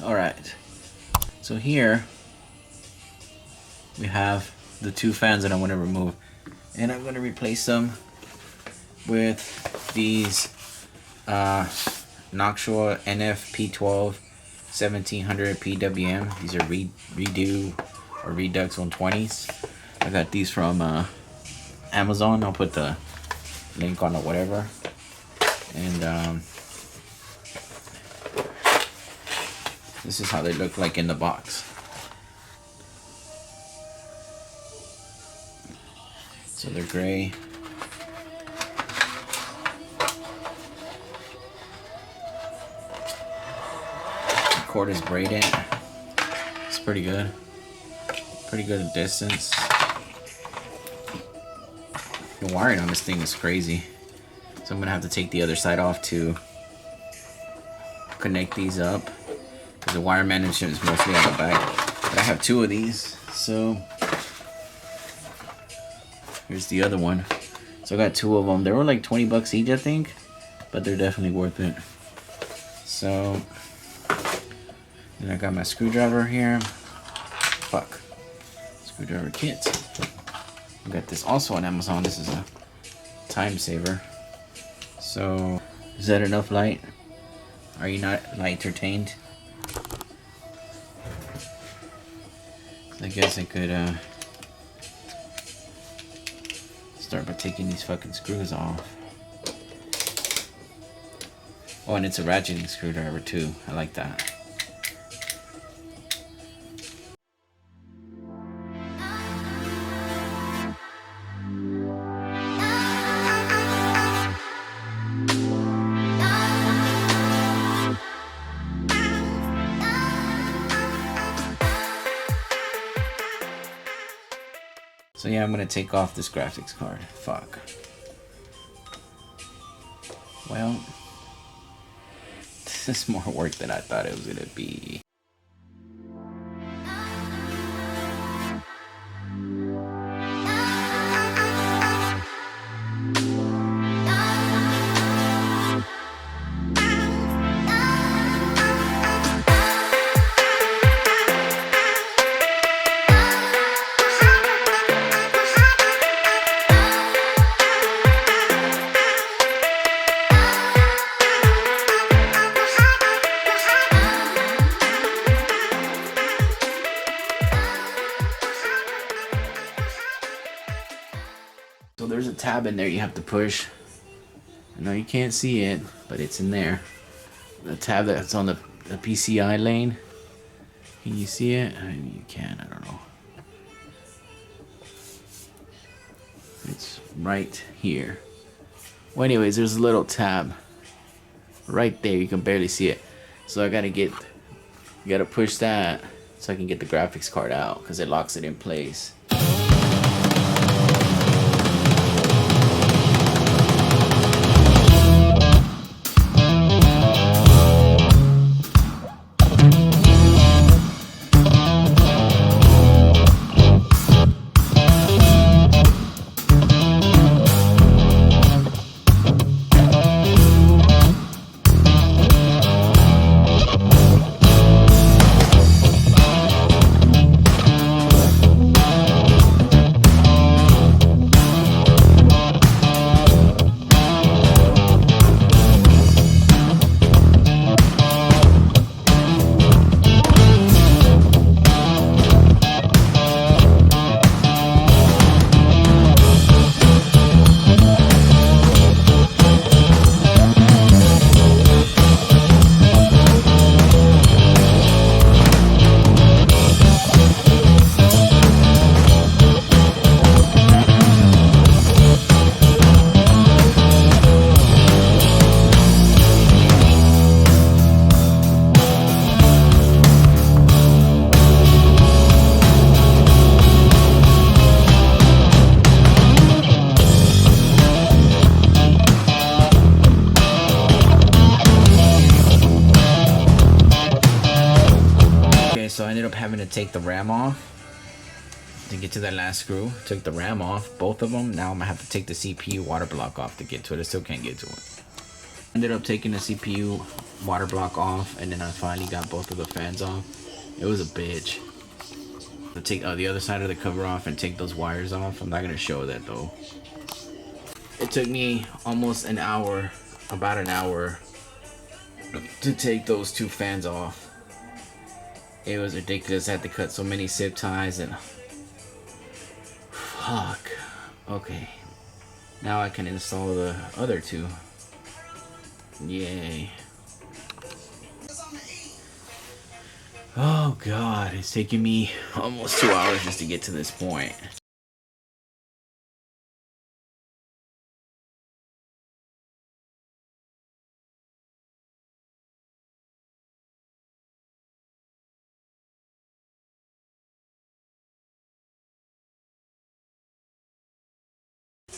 Alright, so here we have the two fans that I want to remove, and I'm going to replace them with these Noctua NF-P12 1700 PWM. These are redo or Redux 120s. I got these from Amazon. I'll put the link on it, whatever. And this is how they look like in the box. So they're gray. The cord is braided. It's pretty good. Pretty good distance. The wiring on this thing is crazy. So I'm gonna have to take the other side off to connect these up, because the wire management is mostly on the back. But I have two of these, so here's the other one. So I got two of them. They were like 20 bucks each, I think, but they're definitely worth it. So then I got my screwdriver here. Fuck. Screwdriver kit. I got this also on Amazon. This is a time saver. So is that enough light? Are you not entertained? I guess I could start by taking these fucking screws off. Oh, and it's a ratcheting screwdriver too. I like that. So yeah, I'm gonna take off this graphics card. Fuck. Well, this is more work than I thought it was gonna be. So there's a tab in there you have to push. I know you can't see it, but it's in there. The tab that's on the PCI lane. Can you see it? I mean, you can, I don't know. It's right here. Well, anyways, there's a little tab right there. You can barely see it. So you gotta push that so I can get the graphics card out, because it locks it in place. So I ended up having to take the RAM off to get to that last screw. Took the RAM off, both of them. Now I'm gonna have to take the CPU water block off to get to it. I still can't get to it. Ended up taking the CPU water block off, and then I finally got both of the fans off. It was a bitch. To take the other side of the cover off and take those wires off. I'm not gonna show that though. It took me almost an hour, about an hour, to take those two fans off. It was ridiculous. I had to cut so many zip ties and fuck. Okay, now I can install the other two. Yay. Oh god, it's taking me almost 2 hours just to get to this point.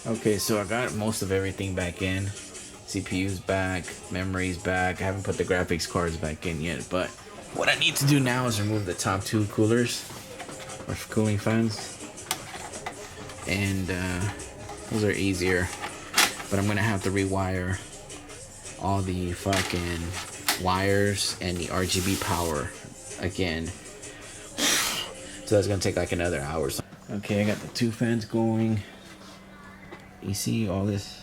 Okay, so I got most of everything back in. CPU's back, memory's back. I haven't put the graphics cards back in yet, but what I need to do now is remove the top two coolers, or cooling fans. And those are easier, but I'm gonna have to rewire all the fucking wires and the RGB power again. So that's gonna take like another hour. Okay, I got the two fans going. You see all this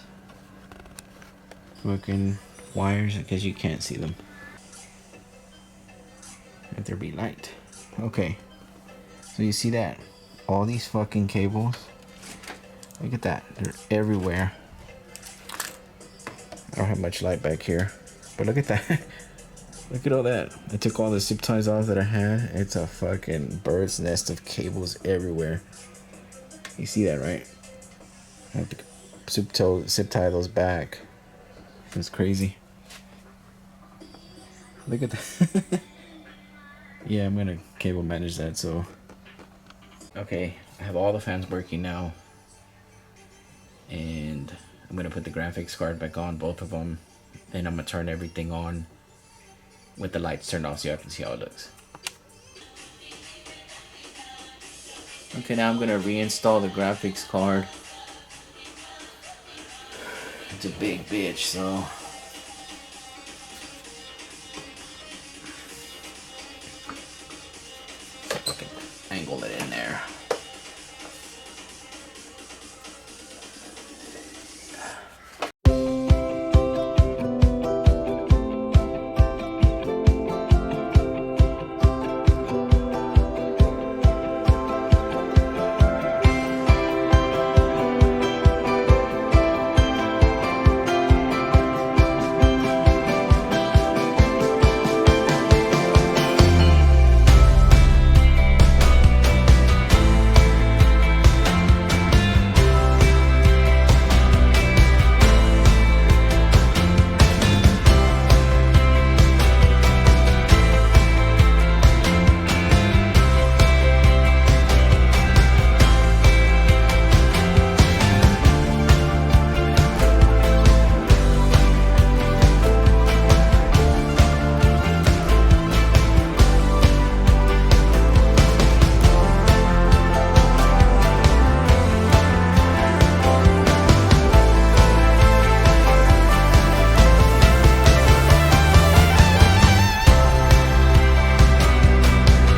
fucking wires? Because you can't see them. Let there be light. Okay, so you see that? All these fucking cables. Look at that. They're everywhere. I don't have much light back here, but look at that. Look at all that. I took all the zip ties off that I had. It's a fucking bird's nest of cables everywhere. You see that, right? I have to zip tie those back. That's crazy. Look at that. Yeah, I'm gonna cable manage that. So okay, I have all the fans working now, and I'm gonna put the graphics card back on, both of them. Then I'm gonna turn everything on with the lights turned off so y'all can see how it looks. Okay, now I'm gonna reinstall the graphics card. It's a big bitch, so fucking angle it in there.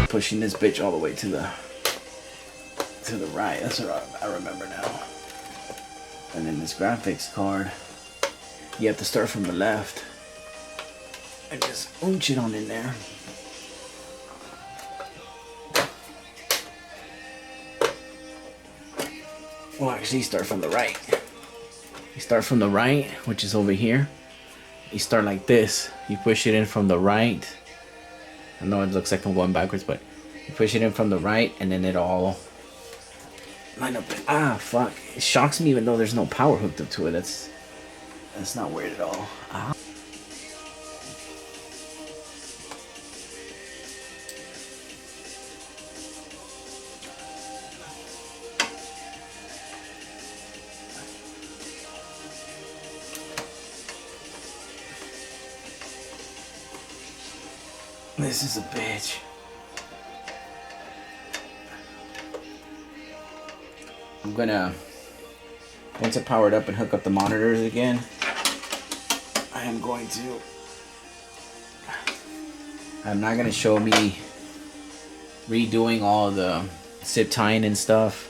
Pushing this bitch all the way to the right. That's what I remember now. And then this graphics card, you have to start from the left and just ooch it on in there. Well, actually, start from the right. You start from the right, which is over here. You start like this. You push it in from the right. I know it looks like I'm going backwards, but you push it in from the right, and then it all line up. Ah, fuck! It shocks me, even though there's no power hooked up to it. That's not weird at all. Ah. This is a bitch. I'm gonna, once I power it up and hook up the monitors again, I'm not gonna show me redoing all the zip tying and stuff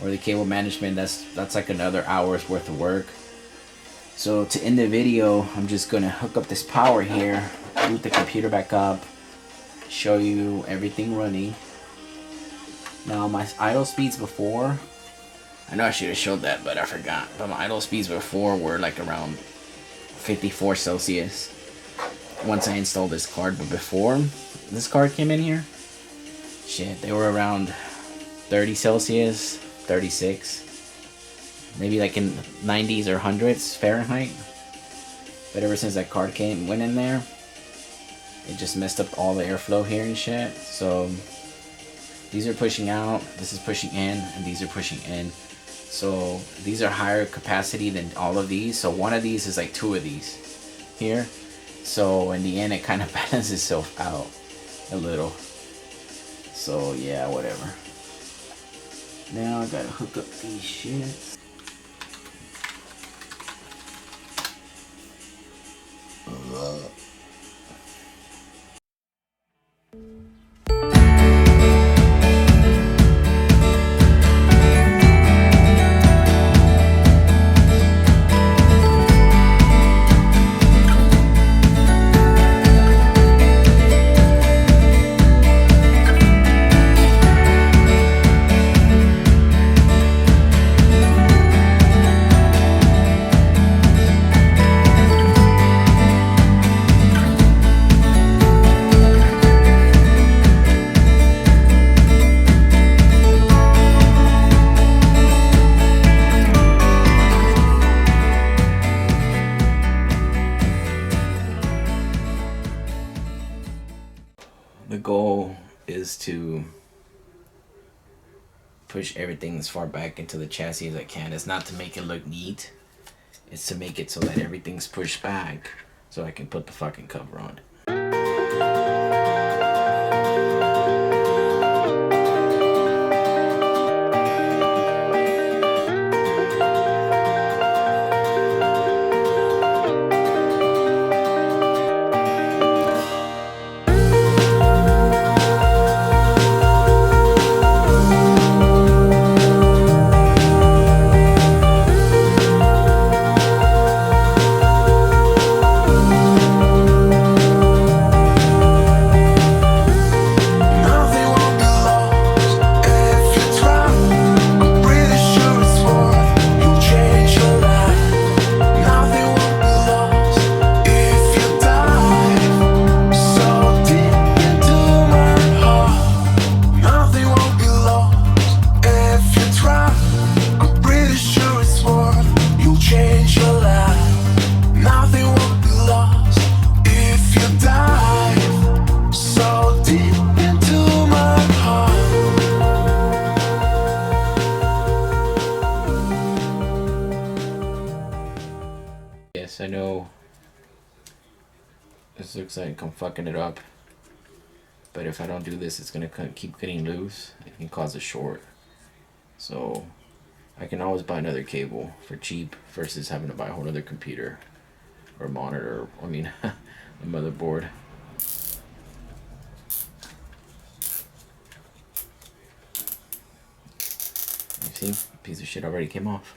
or the cable management. That's like another hour's worth of work. So to end the video, I'm just gonna hook up this power here, boot the computer back up, show you everything running. Now my idle speeds before, I know I should have showed that, but I forgot. But my idle speeds before were like around 54 Celsius once I installed this card. But before this card came in here, shit, they were around 30 Celsius, 36. Maybe like in 90s or 100s Fahrenheit. But ever since that card went in there, it just messed up all the airflow here and shit. So these are pushing out, this is pushing in, and these are pushing in. So these are higher capacity than all of these. So one of these is like two of these here. So in the end, it kind of balances itself out a little. So yeah, whatever. Now I gotta hook up these shits. The goal is to push everything as far back into the chassis as I can. It's not to make it look neat. It's to make it so that everything's pushed back so I can put the fucking cover on it. Yes, I know this looks like I'm fucking it up, but if I don't do this, it's gonna keep getting loose. It can cause a short. So I can always buy another cable for cheap versus having to buy a whole other computer or monitor, I mean a motherboard. You see, piece of shit already came off.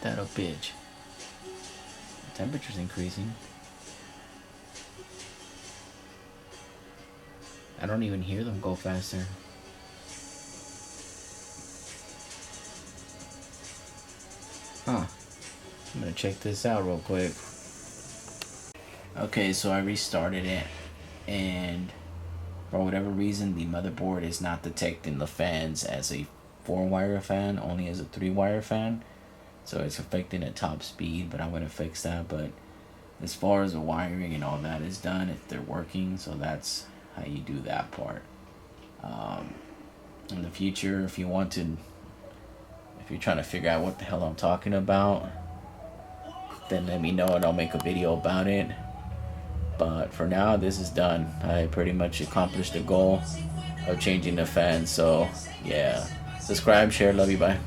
that a bitch. The temperature's increasing. I don't even hear them go faster. Huh. I'm gonna check this out real quick. Okay, so I restarted it, and for whatever reason the motherboard is not detecting the fans as a 4-wire fan, only as a 3-wire fan. So it's affecting at top speed, but I'm gonna fix that. But as far as the wiring and all that is done, if they're working, so that's how you do that part. In the future, if you want to, if you're trying to figure out what the hell I'm talking about, then let me know and I'll make a video about it. But for now, this is done. I pretty much accomplished the goal of changing the fan. So yeah, subscribe, share, love you, bye.